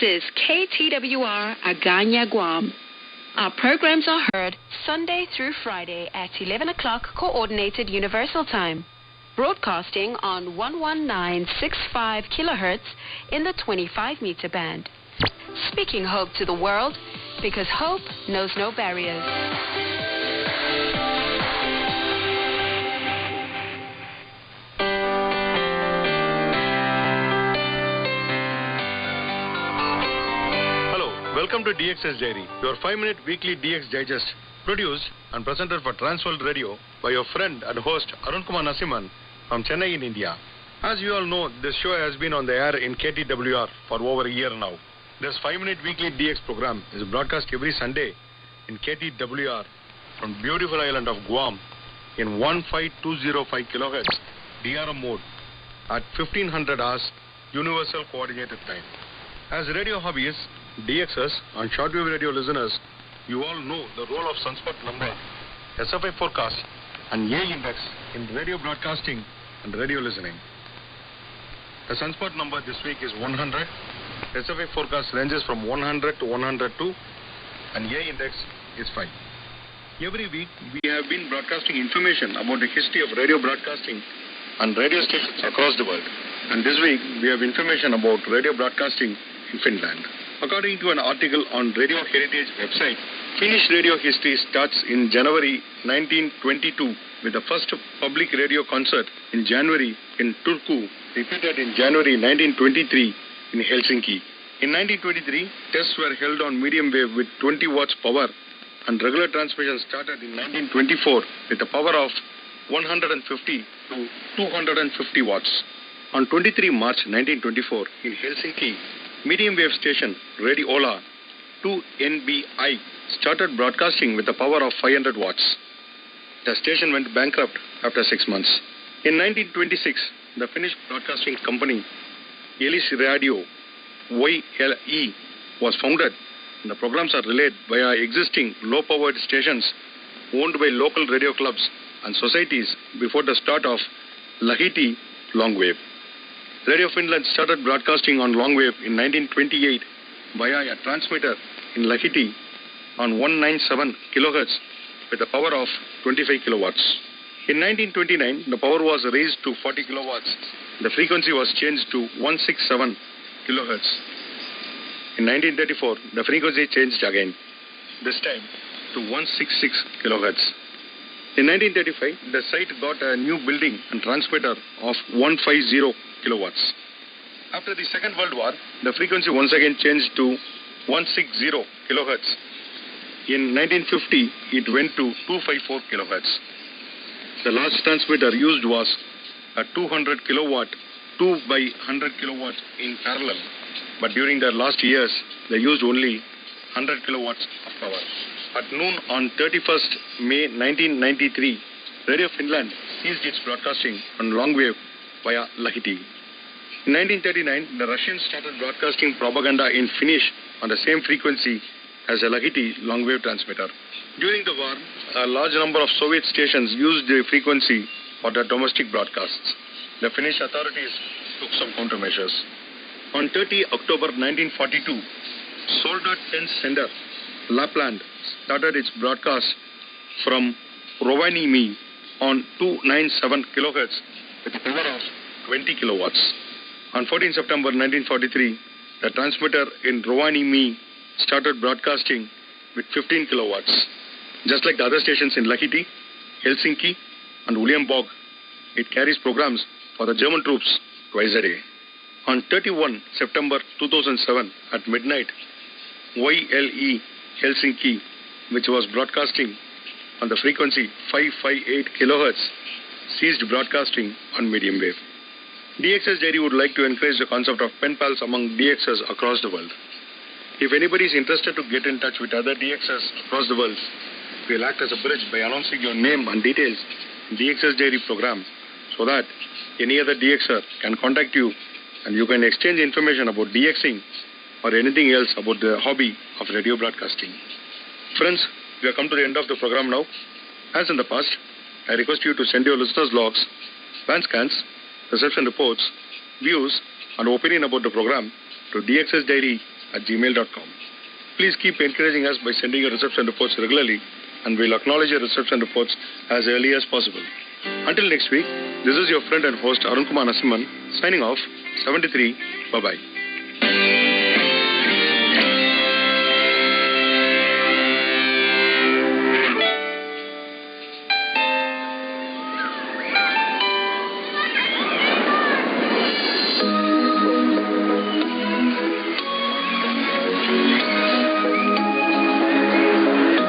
is KTWR Agana, Guam. Our programs are heard Sunday through Friday at 11 o'clock Coordinated Universal Time, broadcasting on 11965 kilohertz in the 25-meter band. Speaking hope to the world, because hope knows no barriers. Welcome to Dxers Diary, your 5-minute weekly DX Digest, produced and presented for Transworld Radio by your friend and host Arun Kumar Nasiman from Chennai in India. As you all know, this show has been on the air in KTWR for over a year now. This 5-minute weekly DX program is broadcast every Sunday in KTWR from beautiful island of Guam in 15205 kilohertz DRM mode at 1500 hours Universal Coordinated Time. As radio hobbyists, Dxers and shortwave radio listeners, you all know the role of sunspot number, SFI forecast and A index in radio broadcasting and radio listening. The sunspot number this week is 100, SFI forecast ranges from 100 to 102 and A index is 5. Every week we have been broadcasting information about the history of radio broadcasting and radio stations across the world. And this week we have information about radio broadcasting in Finland. According to an article on Radio Heritage website, Finnish radio history starts in January 1922 with the first public radio concert in January in Turku, repeated in January 1923 in Helsinki. In 1923, tests were held on medium wave with 20 watts power, and regular transmission started in 1924 with a power of 150 to 250 watts. On 23 March 1924 in Helsinki, medium wave station Radiola 2NBI started broadcasting with a power of 500 watts. The station went bankrupt after 6 months. In 1926, the Finnish broadcasting company Yleisradio YLE was founded, and the programs are relayed via existing low-powered stations owned by local radio clubs and societies before the start of Lahti long wave. Radio Finland started broadcasting on long wave in 1928 via a transmitter in Lahti on 197 kilohertz with a power of 25 kilowatts. In 1929, the power was raised to 40 kilowatts. The frequency was changed to 167 kilohertz. In 1934, the frequency changed again, this time to 166 kilohertz. In 1935, the site got a new building and transmitter of 150 kilowatts. After the Second World War, the frequency once again changed to 160 kilohertz. In 1950, it went to 254 kilohertz. The last transmitter used was a 200 kilowatt, 2 by 100 kilowatt in parallel. But during the last years, they used only 100 kilowatts of power. At noon on 31st May 1993, Radio Finland ceased its broadcasting on long wave via Lahti. In 1939, the Russians started broadcasting propaganda in Finnish on the same frequency as a Lahti long wave transmitter. During the war, a large number of Soviet stations used the frequency for their domestic broadcasts. The Finnish authorities took some countermeasures. On 30 October 1942, Soldat 10 sender Lapland started its broadcast from Rovaniemi on 297 kilohertz with a power of 20 kilowatts. On 14 September 1943, the transmitter in Rovaniemi started broadcasting with 15 kilowatts. Just like the other stations in Lahti, Helsinki and Uleåborg, it carries programs for the German troops twice a day. On 31 September 2007 at midnight, YLE Helsinki, which was broadcasting on the frequency 558 kilohertz, ceased broadcasting on medium wave. Dxers Diary would like to encourage the concept of pen pals among Dxers across the world. If anybody is interested to get in touch with other Dxers across the world, we'll act as a bridge by announcing your name and details in Dxers Diary program so that any other Dxer can contact you and you can exchange information about Dxing or anything else about the hobby of radio broadcasting. Friends, we have come to the end of the program now. As in the past, I request you to send your listeners' logs, band scans, reception reports, views, and opinion about the program to Dxers Diary, reception@gmail.com. Please keep encouraging us by sending your reception reports regularly, and we'll acknowledge your reception reports as early as possible. Until next week, this is your friend and host Arun Kumar Narasimhan signing off. 73. Bye-bye.